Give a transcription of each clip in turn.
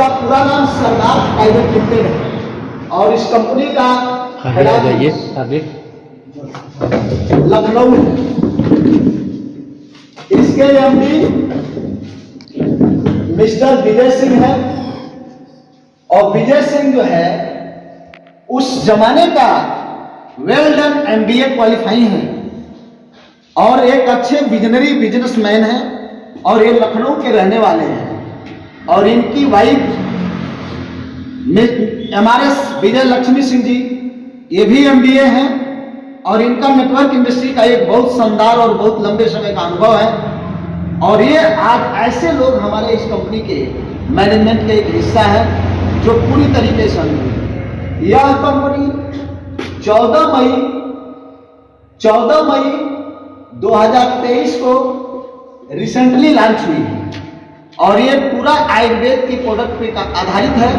इसका पूरा नाम सरदार प्राइवेट लिमिटेड है और इस कंपनी का आगे आ जाइए आगे। लखनऊ है। इसके एमडी मिस्टर विजय सिंह है और विजय सिंह जो है उस जमाने का वेल डन एमबीए क्वालिफाई है और एक अच्छे विजनरी बिजनेसमैन है और ये लखनऊ के रहने वाले हैं और इनकी वाइफ एमआरएस विजय लक्ष्मी सिंह जी ये भी एमबीए हैं और इनका नेटवर्क इंडस्ट्री का एक बहुत शानदार और बहुत लंबे समय का अनुभव है और ये आज ऐसे लोग हमारे इस कंपनी के मैनेजमेंट का एक हिस्सा है जो पूरी तरीके से अनुभव। यह कंपनी 14 मई 2023 को रिसेंटली लॉन्च हुई है और ये पूरा आयुर्वेद की प्रोडक्ट पे आधारित है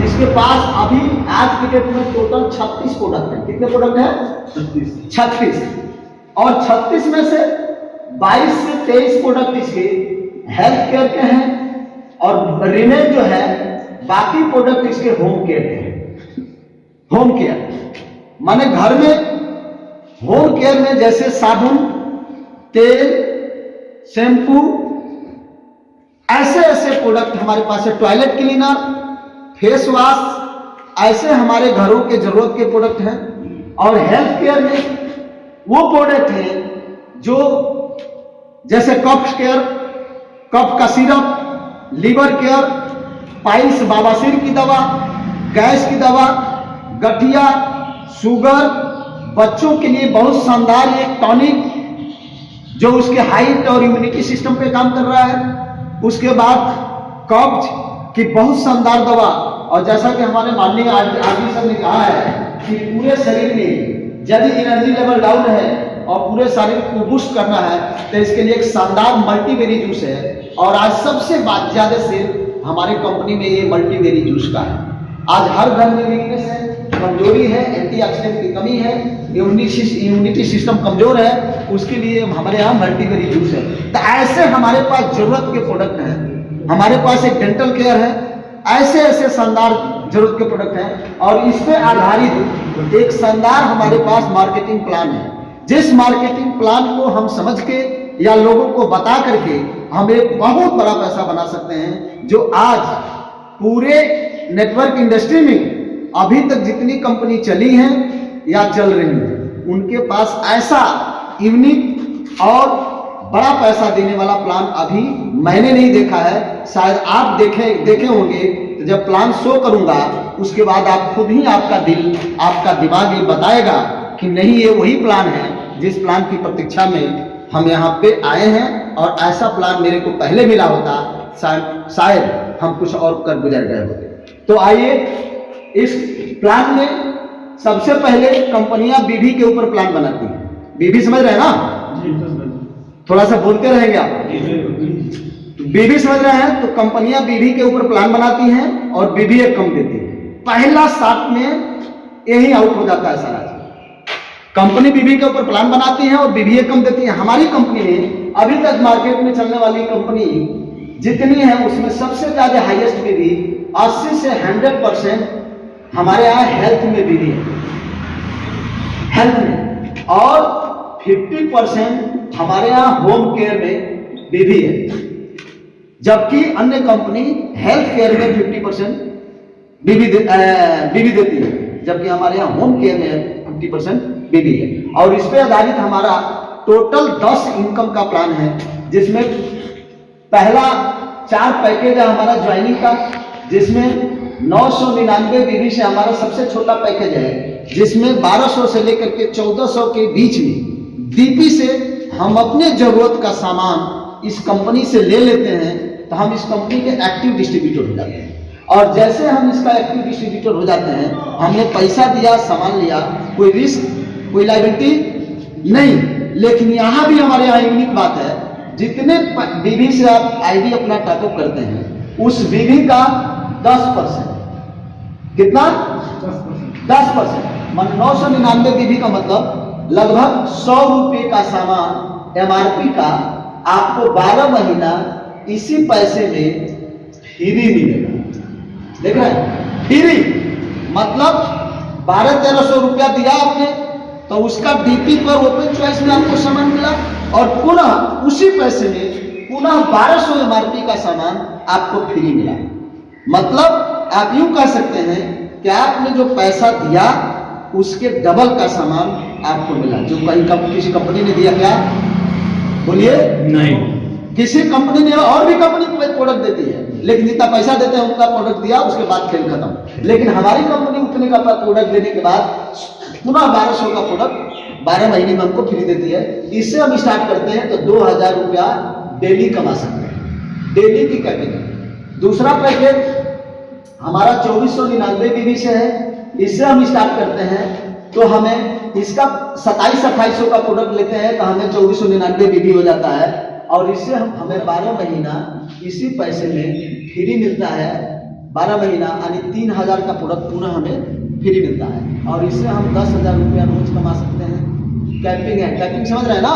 जिसके पास अभी आज की डेट में टोटल 36 प्रोडक्ट है। कितने प्रोडक्ट है? 36 और 36 में से 22 से 23 प्रोडक्ट इसके हेल्थ केयर के हैं और रिमेन जो है बाकी प्रोडक्ट इसके होम केयर के हैं। होम केयर माने घर में होम केयर में जैसे साबुन, तेल, शैम्पू, ऐसे प्रोडक्ट हमारे पास है। टॉयलेट क्लीनर, फेस वॉश, ऐसे हमारे घरों के जरूरत के प्रोडक्ट हैं और हेल्थ केयर में वो प्रोडक्ट हैं जो जैसे कफ केयर, कफ का सिरप, लीवर केयर, पाइल्स बवासीर की दवा, गैस की दवा, गठिया, शुगर, बच्चों के लिए बहुत शानदार एक टॉनिक जो उसके हाइट और इम्यूनिटी सिस्टम पे काम कर रहा है। उसके बाद कब्ज की बहुत शानदार दवा और जैसा कि हमारे माननीय आदमी सर ने कहा है कि पूरे शरीर में यदि एनर्जी लेवल डाउन है और पूरे शरीर को बूस्ट करना है तो इसके लिए एक शानदार मल्टीबेरी जूस है और आज सबसे बात ज्यादा से हमारे कंपनी में ये मल्टीबेरी जूस का है। आज हर घर में वीकनेस है, कमजोरी है, एंटीऑक्सीडेंट की कमी है, इम्यूनिटी सिस्टम कमजोर है, उसके लिए हमारे यहाँ मल्टीबेरी जूस है। तो ऐसे हमारे पास जरूरत के प्रोडक्ट हैं। हमारे पास एक डेंटल केयर है, ऐसे शानदार जरूरत के प्रोडक्ट हैं और इस पे आधारित एक शानदार हमारे पास मार्केटिंग प्लान है। जिस मार्केटिंग प्लान को हम समझ के या लोगों को बता करके हम एक बहुत बड़ा पैसा बना सकते हैं जो आज पूरे नेटवर्क इंडस्ट्री में अभी तक जितनी कंपनी चली हैं या चल रही हैं उनके पास ऐसा यूनिक और बड़ा पैसा देने वाला प्लान अभी मैंने नहीं देखा है। शायद आप देखे होंगे तो जब प्लान शो करूंगा उसके बाद आप खुद ही आपका दिल, आपका दिमाग ये बताएगा कि नहीं ये वही प्लान है जिस प्लान की प्रतीक्षा में हम यहाँ पे आए हैं और ऐसा प्लान मेरे को पहले मिला होता शायद हम कुछ और कर गुजर गए होते। तो आइए इस प्लान में सबसे पहले कंपनियां बीवी के ऊपर प्लान बनाती हैं। बीवी समझ रहे हैं ना? थोड़ा सा बोलते रहेंगे आप। बीवी समझ रहे हैं? तो कंपनियां बीवी के ऊपर प्लान बनाती हैं और बीवी एक कम देती है। पहला साथ में यही आउट हो जाता है सारा। कंपनी बीवी के ऊपर प्लान बनाती है और बीवी कम देती है। हमारी कंपनी में अभी तक मार्केट में चलने वाली कंपनी जितनी है उसमें सबसे ज्यादा हाईएस्ट बीवी 80 से 100% हमारे यहाँ हेल्थ में बीवी है, हेल्थ में, और 50% हमारे यहाँ होम केयर में बीवी है, जबकि अन्य कंपनी हेल्थ केयर में 50% बीवी देती है, जबकि हमारे यहाँ होम केयर में 50% बीवी है। और इस पे आधारित हमारा टोटल 10 इनकम का प्लान है जिसमें पहला 4 पैकेज है हमारा ज्वाइनिंग का, जिसमें 999 बीवी से हमारा सबसे छोटा पैकेज है जिसमें 1200 से लेकर के 1400 के बीच में डीपी से हम अपने जरूरत का सामान इस कंपनी से ले लेते हैं तो हम इस कंपनी के एक्टिव डिस्ट्रीब्यूटर हो जाते हैं। और जैसे हम इसका एक्टिव डिस्ट्रीब्यूटर हो जाते हैं, हमने पैसा दिया, सामान लिया, कोई रिस्क, कोई लायबिलिटी नहीं। लेकिन यहाँ भी हमारे यहाँ यूनिक बात है, जितने बीवी से आप आईडी अपना टॉपअप करते हैं उस बीवी का 10%, कितना 10%, मान 999 बीवी का मतलब लगभग 100 रुपये का सामान एमआरपी का आपको 12 महीना इसी पैसे में फ्री मिलेगा। देख रहे हैं, फ्री मतलब 1200-1300 रुपया दिया आपने तो उसका डीपी पर ओपन चॉइस में आपको सामान मिला और पुनः उसी पैसे में पुनः 1200 एमआरपी का सामान आपको फ्री मिला। मतलब आप यूं कह सकते हैं कि आपने जो पैसा दिया उसके डबल का सामान आपको मिला। जो कहीं किसी कंपनी ने दिया, क्या बोलिए? नहीं, किसी कंपनी ने, और भी कंपनी प्रोडक्ट देती है लेकिन जितना पैसा देते हैं उनका प्रोडक्ट दिया, उसके बाद खेल खत्म। लेकिन हमारी कंपनी उतने का प्रोडक्ट देने के बाद पुनः 1200 का प्रोडक्ट 12 महीने में हमको फ्री देती है। इससे हम स्टार्ट करते हैं तो 2000 रुपया डेली कमा सकते हैं, डेली की कैपिटल। दूसरा पैकेज हमारा 2499 बीबी से है, इससे हम स्टार्ट करते हैं तो हमें इसका 2700-2800 का प्रोडक्ट लेते हैं तो हमें 2499 बीबी हो जाता है और इससे हमें 12 महीना इसी पैसे में फ्री मिलता है। 12 महीना यानी 3000 का प्रोडक्ट पुनः हमें फ्री मिलता है और इससे हम 10,000 रुपया रोज कमा सकते हैं। कैंपिंग है, कैंपिंग समझ रहे हैं ना।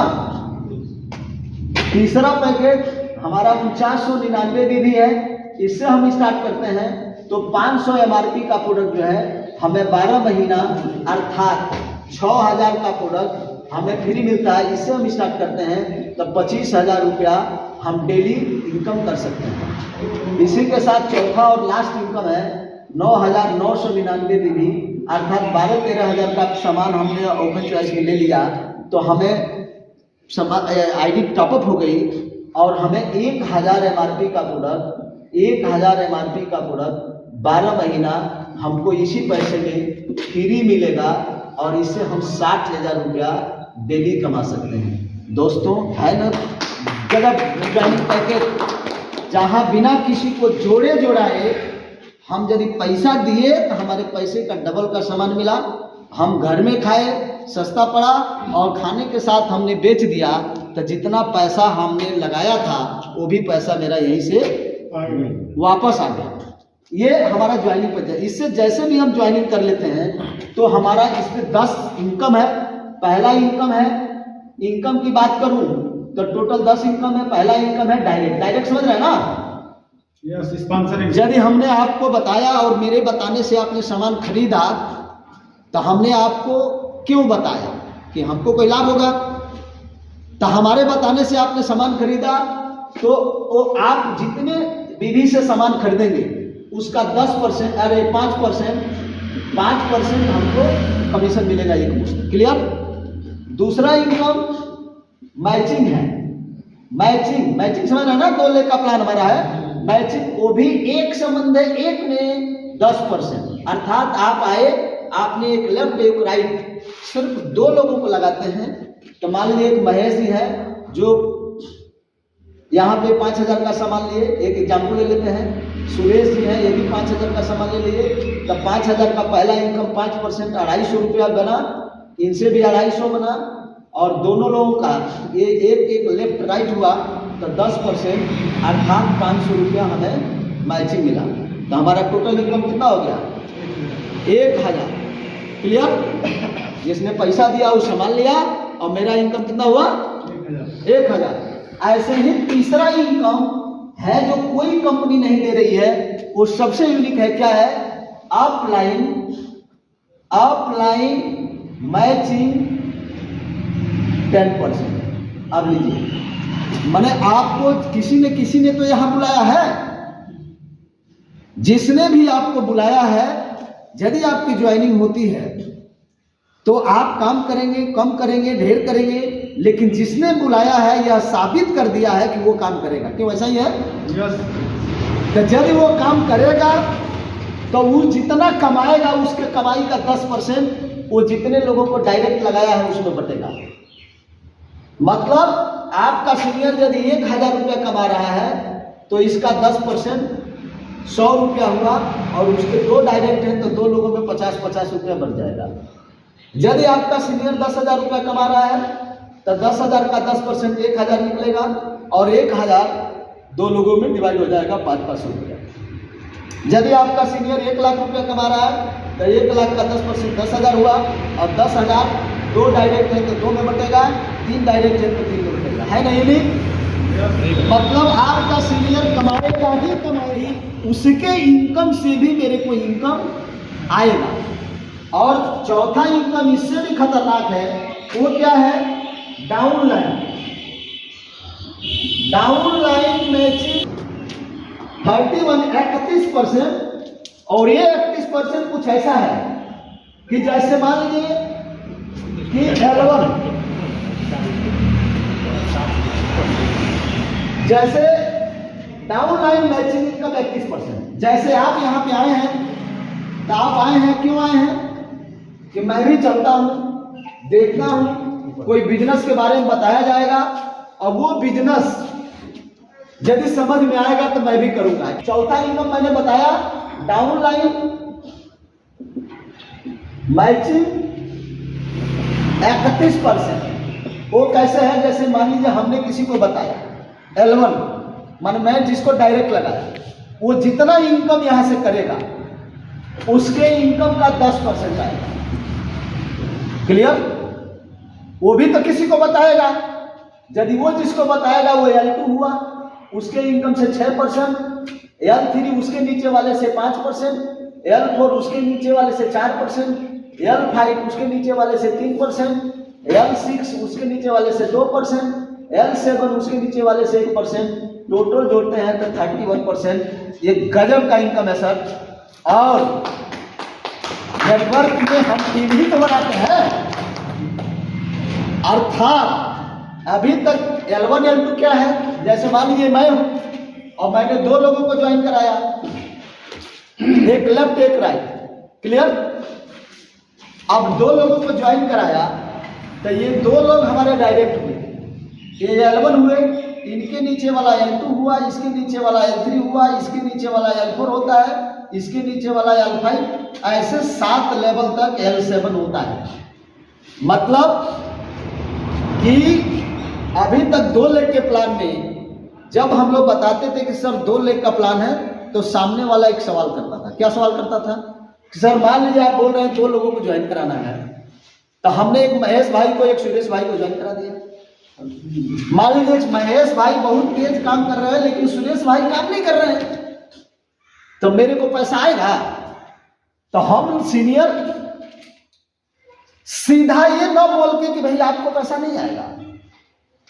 तीसरा पैकेज हमारा 4999 बीबी है, इससे हम स्टार्ट करते हैं तो 500 एमआरपी का प्रोडक्ट जो है हमें 12 महीना अर्थात 6000 का प्रोडक्ट हमें फ्री मिलता है। इससे हम स्टार्ट करते हैं तो 25,000 रुपया हम डेली इनकम कर सकते हैं। इसी के साथ चौथा और लास्ट इनकम है 9,999 बीबी अर्थात 12-13 हजार का सामान हमने ओपन चॉइस में ले लिया तो हमें आईडी टॉपअप हो गई और हमें 1000 एमआरपी का प्रोडक्ट 1000 एमआरपी का प्रोडक्ट 12 महीना हमको इसी पैसे में फ्री मिलेगा और इससे हम 60,000 रुपया डेली कमा सकते हैं। दोस्तों है ना गजब ज्वाइनिंग पैकेज, जहाँ बिना किसी को जोड़े जोड़ाए हम यदि पैसा दिए तो हमारे पैसे का डबल का सामान मिला। हम घर में खाए सस्ता पड़ा और खाने के साथ हमने बेच दिया तो जितना पैसा हमने लगाया था वो भी पैसा मेरा यहीं से वापस आ गया। ये हमारा ज्वाइनिंग पैकेज। इससे जैसे भी हम ज्वाइनिंग कर लेते हैं तो हमारा इसमें 10 इनकम है। पहला इनकम है, इनकम की बात करूं तो टोटल 10 इनकम है। पहला इनकम है डायरेक्ट, डायरेक्ट समझ रहे हैं ना। Yes, sponsoring. यदि हमने आपको बताया और मेरे बताने से आपने सामान खरीदा तो हमने आपको क्यों बताया कि हमको कोई लाभ होगा, तो हमारे बताने से आपने सामान खरीदा तो वो आप जितने बीबी से सामान खरीदेंगे उसका 10% अरे 5% हमको कमीशन मिलेगा एक मुश्त। क्लियर। दूसरा इनकम मैचिंग है। मैचिंग समझ रहे हैं ना, 2 लाख का प्लान हमारा है। मैचिंग वो भी एक संबंध है, एक में 10% अर्थात आप आए, आपने एक लेफ्ट एक राइट सिर्फ 2 लोगों को लगाते हैं तो मान लीजिए एक महेश जी है जो यहाँ पे 5000 का सामान लिए, एक एग्जाम्पल ले लेते हैं। सुरेश जी हैं, ये भी 5000 का सामान ले लिए तो 5000 का पहला इनकम 5% 250 रुपया बना, इनसे भी 250 बना और दोनों लोगों का ये एक लेफ्ट राइट हुआ तो 10% अर्थात 500 रुपया हमें मैचिंग मिला तो हमारा टोटल इनकम कितना हो गया 1000। क्लियर। जिसने पैसा दिया वो सामान लिया और मेरा इनकम कितना हुआ 1000। ऐसे ही तीसरा इनकम है जो कोई कंपनी नहीं दे रही है, वो सबसे यूनिक है। क्या है? Offline matching 10%। अब लीजिए, मैंने आपको किसी ने तो यहां बुलाया है, जिसने भी आपको बुलाया है यदि आपकी ज्वाइनिंग होती है तो आप काम करेंगे, कम करेंगे, ढेर करेंगे, लेकिन जिसने बुलाया है यह साबित कर दिया है कि वो काम करेगा। क्यों ऐसा ही है? तो यदि वो काम करेगा तो वो जितना कमाएगा उसके कमाई का 10% वो जितने लोगों को डायरेक्ट लगाया है उसमें बटेगा। मतलब आपका सीनियर यदि 1000 रुपया कमा रहा है तो इसका 10% 100 रुपया हुआ और उसके 2 डायरेक्ट हैं तो 2 लोगों में 50-50 रुपया बढ़ जाएगा। यदि आपका सीनियर 10,000 रुपया कमा रहा है तो 10,000 का 10% 1000 निकलेगा और 1000 2 लोगों में डिवाइड हो जाएगा 500 रुपया। यदि आपका सीनियर 1 लाख रुपया कमा रहा है तो 1 लाख का 10% 10,000 हुआ और 10,000 2 डायरेक्ट है तो 2 में बटेगा, 3 डायरेक्ट है तो 3 में बटेगा। है नहीं? मतलब आपका सीनियर कमाएगा ही उसके इनकम से भी मेरे को इनकम आएगा। और चौथा इनकम इससे भी खतरनाक है, वो क्या है, down line. Down line matching 31% और ये 31% कुछ ऐसा है कि जैसे मान लीजिए कि L1 जैसे डाउन लाइन मैचिंग इनकम 31%। जैसे आप यहाँ पे आए हैं, तो आप आए हैं, क्यों आए हैं कि मैं भी चलता हूँ, देखता हूँ, कोई बिजनेस के बारे में बताया जाएगा और वो बिजनेस यदि समझ में आएगा तो मैं भी करूंगा। चौथा इनकम मैंने बताया डाउन लाइन मैचिंग 31%। वो कैसे है, जैसे मान लीजिए हमने किसी को बताया L1, मान मैं जिसको डायरेक्ट लगाया, वो जितना इनकम यहां से करेगा उसके इनकम का 10% आएगा। क्लियर? वो भी तो किसी को बताएगा, यदि वो जिसको बताएगा वो L2 हुआ, उसके इनकम से 6%, L3 उसके नीचे वाले से 5%, L4 उसके नीचे वाले से 4%, L5 उसके नीचे वाले से 3%, L6 उसके नीचे वाले से 2%, L7 उसके नीचे वाले से 1%, टोटल जोड़ते हैं तो 31%। ये गजब का इनकम है सर। और नेटवर्क में हम टीम ही तो बनाते हैं, अर्थात अभी तक L1 L2 क्या है, जैसे मान लीजिए मैं हूं और मैंने दो लोगों को ज्वाइन कराया, एक लेफ्ट एक राइट। क्लियर? अब दो लोगों को ज्वाइन कराया तो ये दो लोग हमारे डायरेक्ट हुए, ये L1 हुए, इनके नीचे वाला L2 हुआ, इसके नीचे वाला L3 हुआ, इसके नीचे वाला L4 होता है, इसके नीचे वाला L5, ऐसे 7 लेवल तक L7 होता है। मतलब कि अभी तक 2 लेग के प्लान में जब हम लोग बताते थे कि सर 2 लेग का प्लान है, तो सामने वाला एक सवाल करता था। क्या सवाल करता था कि सर मान लीजिए आप बोल रहे हैं 2 लोगों को ज्वाइन कराना है, तो हमने एक महेश भाई को एक सुरेश भाई को ज्वाइन करा दिया। मान लीजिए महेश भाई बहुत तेज काम कर रहे हैं लेकिन सुरेश भाई काम नहीं कर रहे हैं, तो मेरे को पैसा आएगा? तो हम सीनियर सीधा ये न बोल के कि भाई आपको पैसा नहीं आएगा,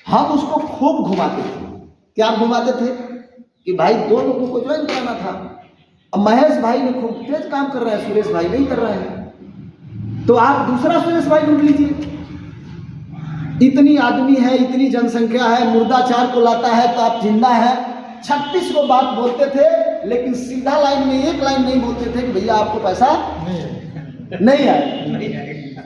हम उसको खूब घुमाते थे। क्या घुमाते थे कि भाई 2 लोगों को ज्वाइन कराना था, अब महेश भाई ने खूब तेज काम कर रहे हैं, सुरेश भाई नहीं कर रहे हैं, तो आप दूसरा सुरेश भाई ढूंढ लीजिए। इतनी आदमी है, इतनी जनसंख्या है, मुर्दाचार को लाता है तो आप जिंदा है। 36 को बात बोलते थे लेकिन सीधा लाइन में एक लाइन नहीं बोलते थे कि भैया आपको पैसा नहीं आएगा।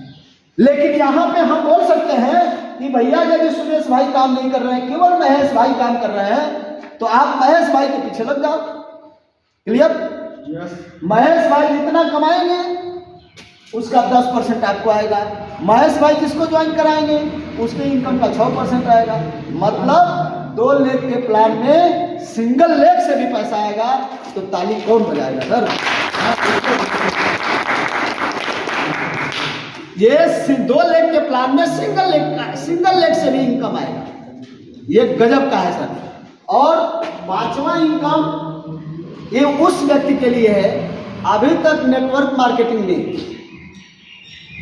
लेकिन यहाँ पे हम बोल सकते हैं कि भैया यदि सुरेश भाई काम नहीं कर रहे हैं, केवल महेश भाई काम कर रहे हैं, तो आप महेश भाई के पीछे लग जाओ। क्लियर? महेश भाई जितना कमाएंगे उसका 10% आपको आएगा। महेश भाई जिसको ज्वाइन कराएंगे उसके इनकम का 6% आएगा। मतलब 2 लेग के प्लान में सिंगल लेग से भी पैसा आएगा। तो ताली कौन बजाएगा सर? ये 2 लेग के प्लान में सिंगल लेग से भी इनकम आएगा। ये गजब का है सर। और 5वां इनकम ये उस व्यक्ति के लिए है, अभी तक नेटवर्क मार्केटिंग में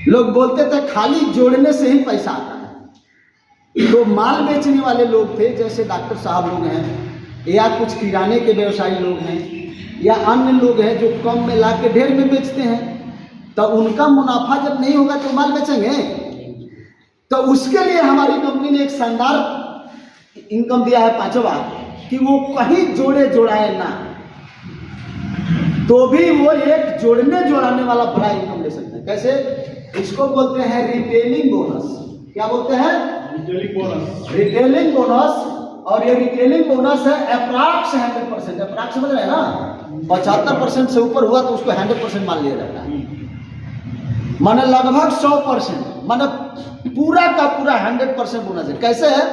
लोग बोलते थे खाली जोड़ने से ही पैसा आता है, तो माल बेचने वाले लोग थे, जैसे डॉक्टर साहब लोग हैं या कुछ किराने के व्यवसायी लोग हैं या अन्य लोग हैं जो कम में ला के ढेर में बेचते हैं, तो उनका मुनाफा जब नहीं होगा तो माल बेचेंगे। तो उसके लिए हमारी कंपनी ने एक शानदार इनकम दिया है 5वां, कि वो कहीं जोड़े जोड़ाए ना, तो भी वो एक जोड़ने जोड़ाने वाला बड़ा इनकम ले सकते हैं। कैसे? इसको बोलते हैं रिटेलिंग बोनस। क्या बोलते हैं? Retailing bonus. Retailing bonus. और ये रिटेलिंग बोनस है अप्रॉक्स 100%। अप्रॉक्स समझ रहे हैं ना? 75% से ऊपर हुआ तो उसको 100% मान लिया जाता है, माने लगभग 100%, माने पूरा का पूरा 100% बोनस है। कैसे है?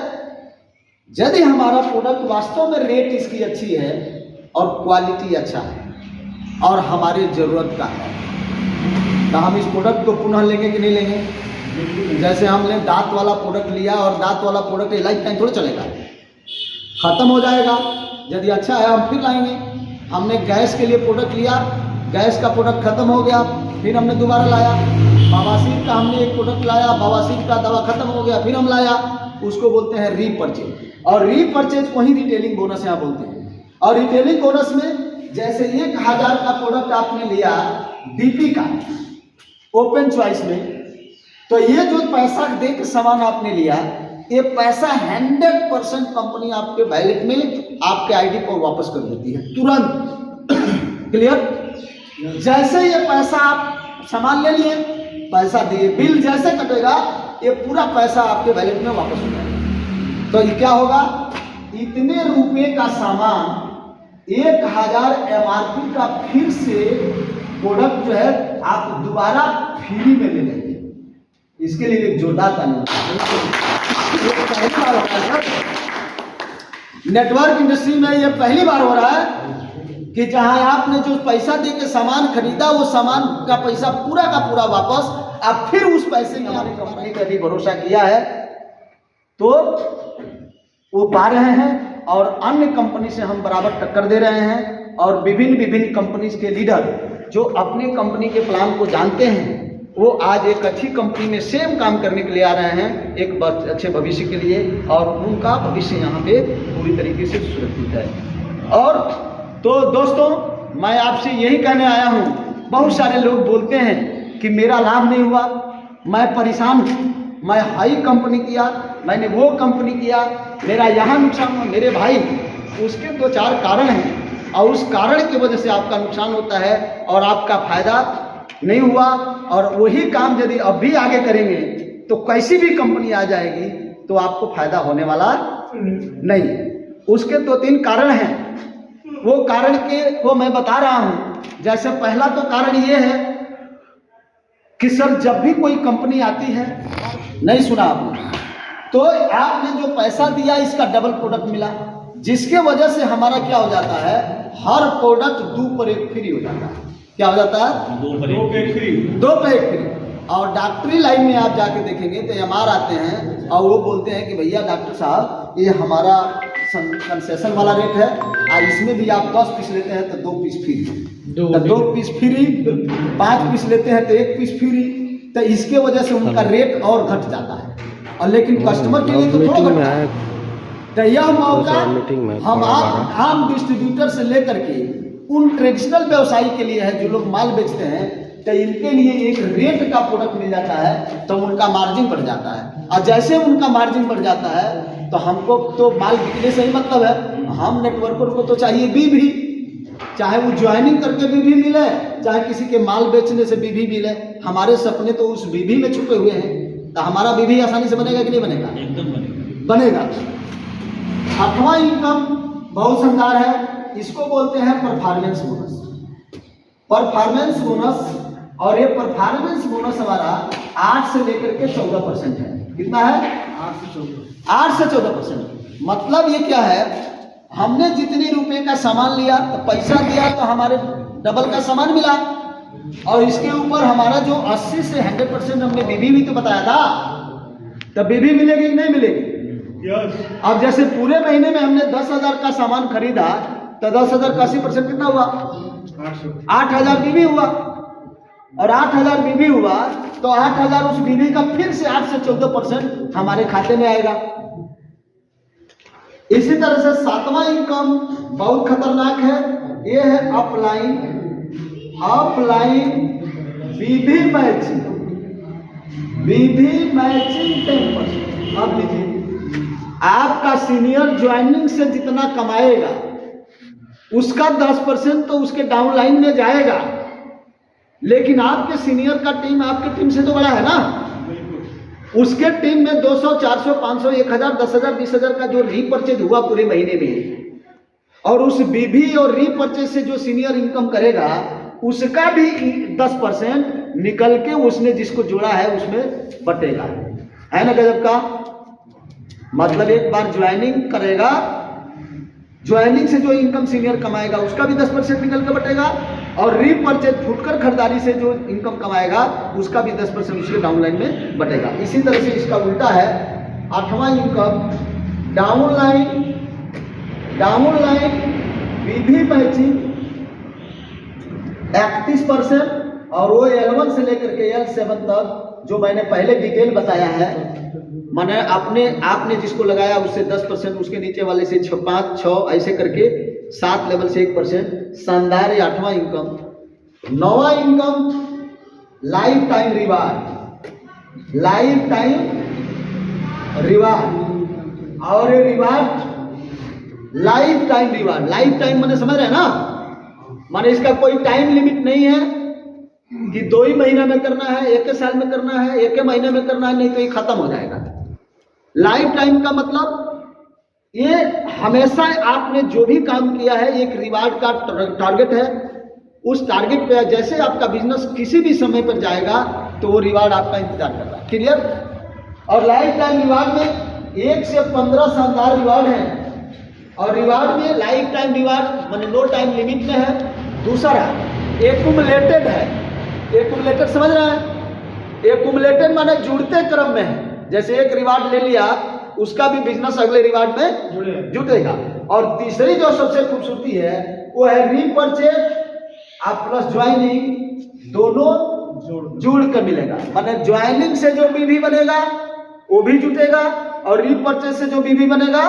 यदि हमारा प्रोडक्ट वास्तव में रेट इसकी अच्छी है और क्वालिटी अच्छा है और हमारी जरूरत का है, तो हम इस प्रोडक्ट को पुनः लेंगे कि नहीं लेंगे? जैसे हमने दांत वाला प्रोडक्ट लिया और दांत वाला प्रोडक्ट लाइफ टाइम थोड़ा चलेगा, खत्म हो जाएगा। यदि अच्छा है हम फिर लाएंगे। हमने गैस के लिए प्रोडक्ट लिया, गैस का प्रोडक्ट खत्म हो गया, फिर हमने दोबारा लाया। बवासीर का हमने एक प्रोडक्ट लाया, बवासीर का दवा खत्म हो गया, फिर हम लाया, उसको बोलते हैं रीपरचेज। और रीपरचेज को ही रिटेलिंग बोनस यहाँ बोलते हैं। और रिटेलिंग बोनस में जैसे 1000 का प्रोडक्ट आपने लिया डीपी का ओपन चॉइस में, तो ये जो पैसा दे के सामान आपने लिया, ये पैसा 100% कंपनी आपके वैलेट में आपके आईडी पर वापस कर देती है तुरंत। क्लियर? जैसे ये पैसा आप सामान ले लिए, पैसा दिए, बिल जैसे कटेगा ये पूरा पैसा आपके वैलेट में वापस हो जाएगा। तो ये क्या होगा, इतने रुपए का सामान 1000 MRP का फिर से प्रोडक्ट जो है आप दोबारा फ्री में ले लेंगे। इसके लिए एक जोरदार ताली। नेटवर्क इंडस्ट्री में ये पहली बार हो रहा है कि जहां आपने जो पैसा दे के सामान खरीदा, वो सामान का पैसा पूरा का पूरा वापस, आप फिर उस पैसे में हमारी कंपनी का भी भरोसा किया है तो वो पा रहे हैं। और अन्य कंपनी से हम बराबर टक्कर दे रहे हैं। और विभिन्न कंपनी के लीडर जो अपनी कंपनी के प्लान को जानते हैं, वो आज एक अच्छी कंपनी में सेम काम करने के लिए आ रहे हैं, एक अच्छे भविष्य के लिए, और उनका भविष्य यहाँ पे पूरी तरीके से सुरक्षित है। और तो दोस्तों, मैं आपसे यही कहने आया हूँ, बहुत सारे लोग बोलते हैं कि मेरा लाभ नहीं हुआ, मैं परेशान हूँ, मैं हाई कंपनी किया, मैंने वो कंपनी किया, मेरा यहाँ नुकसान हुआ। मेरे भाई, उसके 2-4 कारण हैं और उस कारण की वजह से आपका नुकसान होता है और आपका फायदा नहीं हुआ। और वही काम यदि अब भी आगे करेंगे तो कैसी भी कंपनी आ जाएगी तो आपको फायदा होने वाला नहीं। उसके 2-3 कारण हैं, वो कारण को मैं बता रहा हूं। जैसे पहला तो कारण ये है कि सर जब भी कोई कंपनी आती है, नहीं सुना आपने, तो आपने जो पैसा दिया इसका डबल प्रोडक्ट मिला, जिसके वजह से हमारा क्या हो जाता है, हर प्रोडक्ट 2 पर 1 फ्री हो जाता है। क्या हो जाता है? 2 पर 1 फ्री। 2 पर 1 फ्री। और डॉक्टरी लाइन में आप जाके देखेंगे तो एमआर आते हैं और वो बोलते हैं कि भैया डॉक्टर साहब ये हमारा कंसेशन वाला रेट है, और इसमें भी आप 10 पीस लेते हैं तो 2 piece free, 2 piece free, 5 piece लेते हैं तो 1 पीस फ्री। तो इसके वजह से उनका रेट और घट जाता है। और लेकिन कस्टमर के लिए तो थोड़ा घटता है। तो यह मौका हम आम डिस्ट्रीब्यूटर से लेकर के उन ट्रेडिशनल व्यवसायी के लिए है जो लोग माल बेचते हैं, तो इनके लिए एक रेट का प्रोडक्ट मिल जाता है तो उनका मार्जिन बढ़ जाता है। और जैसे उनका मार्जिन बढ़ जाता है तो हमको तो माल बिकने से ही मतलब है, हम नेटवर्कर को तो चाहिए भी, चाहे वो ज्वाइनिंग करके भी मिले, चाहे किसी के माल बेचने से भी मिले। हमारे सपने तो उस बीबी में छुपे हुए हैं, तो हमारा बीबी आसानी से बनेगा कि नहीं बनेगा? एकदम बनेगा। 8वां इनकम बहुत शानदार है, इसको बोलते हैं परफॉर्मेंस बोनस। परफॉर्मेंस बोनस, और ये परफॉर्मेंस बोनस हमारा 8 से लेकर के 14% है। कितना है? 8 से 14%। मतलब ये क्या है, हमने जितने रुपए का सामान लिया तो पैसा दिया तो हमारे डबल का सामान मिला, और इसके ऊपर हमारा जो 80 से 100% हमने बीबी भी तो बताया था, तो बीबी मिलेगी कि नहीं मिलेगी? अब जैसे पूरे महीने में हमने 10,000 का सामान खरीदा तो 10,000 का 80% कितना हुआ? 8,000 बीबी हुआ। और 8,000 बीबी हुआ तो 8,000 उस बीबी का फिर से 8 से 14% हमारे खाते में आएगा। इसी तरह से 7वां इनकम बहुत खतरनाक है, ये है अपलाइन बीबी मैचिंग 10%। अब लीजिए, आपका सीनियर ज्वाइनिंग से जितना कमाएगा उसका 10% तो उसके डाउनलाइन में जाएगा, लेकिन आपके सीनियर का टीम आपकी टीम से तो बड़ा है ना, उसके टीम में 200, 400, 500, 1000, 10,000, 20,000 का जो रीपरचेज हुआ पूरे महीने में, और उस बीबी और रीपरचेज से जो सीनियर इनकम करेगा उसका भी 10% निकल के उसने जिसको जोड़ा है उसमें बटेगा। है ना गजब का? मतलब एक बार ज्वाइनिंग करेगा, ज्वाइनिंग से जो इनकम सीनियर कमाएगा उसका भी 10% निकल के बटेगा, और रीपरचेज फुटकर खरीदारी से जो इनकम कमाएगा उसका भी 10% उसके डाउनलाइन में बटेगा। इसी तरह से इसका उल्टा है, 8वां इनकम डाउनलाइन बीबी मैचिंग 31%, और वो L1 से लेकर के L7 तक जो मैंने पहले डिटेल बताया है, माने आपने जिसको लगाया उससे 10%, उसके नीचे वाले से 5, 6 ऐसे करके 7 लेवल से 1%। शानदार है 8वां इनकम। 9वां income lifetime reward, lifetime reward. और ये reward lifetime reward, lifetime माने समझ रहे हैं ना, माने इसका कोई टाइम लिमिट नहीं है कि 2 ही महीना में करना है, 1 साल में करना है, 1 महीने में करना है, नहीं तो ये खत्म हो जाएगा। लाइफ टाइम का मतलब ये हमेशा आपने जो भी काम किया है एक रिवार्ड का टारगेट है, उस टारगेट पे जैसे आपका बिजनेस किसी भी समय पर जाएगा तो वो रिवार्ड आपका इंतजार कर रहा है। क्लियर? और लाइफ टाइम रिवार्ड में 1 से 15 शानदार रिवार्ड है, और रिवार्ड में लाइफ टाइम रिवार्ड माने नो टाइम लिमिट में है। दूसरा एक्युमुलेटेड है, एक्युमुलेटेड समझ रहे हैं? एक्युमुलेटेड माने जुड़ते क्रम में है, जैसे एक रिवार्ड ले लिया उसका भी बिजनेस अगले रिवार्ड में जुटेगा। और तीसरी जो सबसे खूबसूरती है वो है रीपरचेज आप प्लस ज्वाइनिंग, दोनों जुड़ कर मिलेगा। माने ज्वाइनिंग से जो बीवी बनेगा वो भी जुटेगा, और रीपरचेज से जो बीवी बनेगा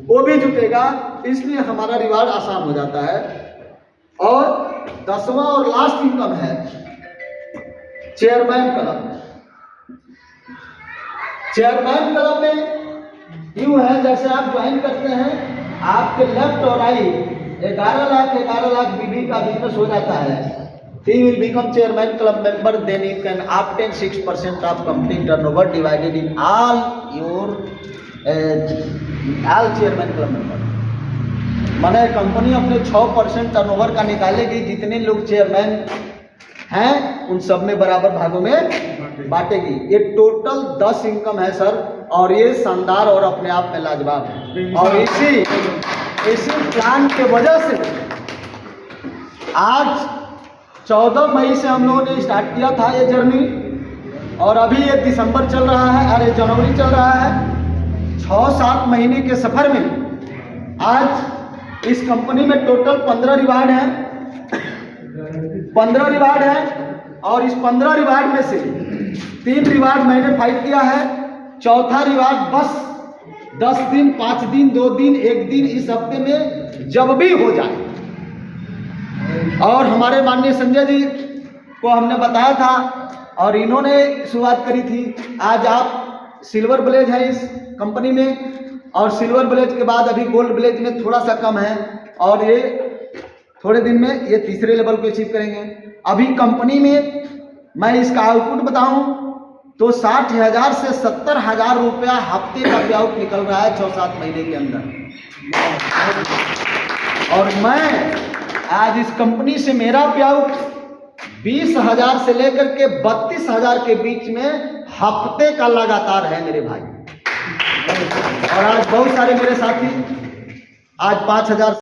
वो भी जुटेगा, इसलिए हमारा रिवार्ड आसान हो जाता है। और 10वां और लास्ट इनकम है चेयरमैन क्लब। चेयरमैन क्लब में यूं है जैसे आप ज्वाइन करते हैं, आपके लेफ्ट और राइट 11 लाख बीबी का बिजनेस हो जाता है। He will become chairman club member, then he can obtain 6% of company turnover divided in all chairman club member। माने कंपनी अपने 6% टर्नओवर का निकालेगी, जितने लोग चेयरमैन हैं उन सब में बराबर भागों में बांटेगी। ये टोटल 10 इनकम है सर, और ये शानदार और अपने आप में लाजवाब है। और इसी प्लान के वजह से आज 14 मई से हम लोगों ने स्टार्ट किया था ये जर्नी, और अभी ये दिसंबर चल रहा है, अरे जनवरी चल रहा है। 6-7 महीने के सफर में आज इस कंपनी में टोटल 15 रिवार्ड हैं, 15 रिवार्ड है। और इस 15 रिवार्ड में से 3 रिवार्ड मैंने फाइट किया है, चौथा रिवार्ड बस 10 दिन, 5 दिन, 2 दिन, 1 दिन इस हफ्ते में जब भी हो जाए। और हमारे माननीय संजय जी को हमने बताया था और इन्होंने शुरुआत करी थी। आज आप सिल्वर ब्लेज है इस कंपनी में, और सिल्वर ब्लेज के बाद अभी गोल्ड ब्लेज में थोड़ा सा कम है, और ये थोड़े दिन में ये तीसरे लेवल को अचीव करेंगे। अभी कंपनी में मैं इसका आउटपुट बताऊं तो 60,000 से 70,000 रुपया हफ्ते का पे आउट निकल रहा है 6-7 महीने के अंदर। और मैं आज इस कंपनी से मेरा पे आउट 20,000 से लेकर के 32,000 के बीच में हफ्ते का लगातार है मेरे भाई। और आज बहुत सारे मेरे साथी आज 5,000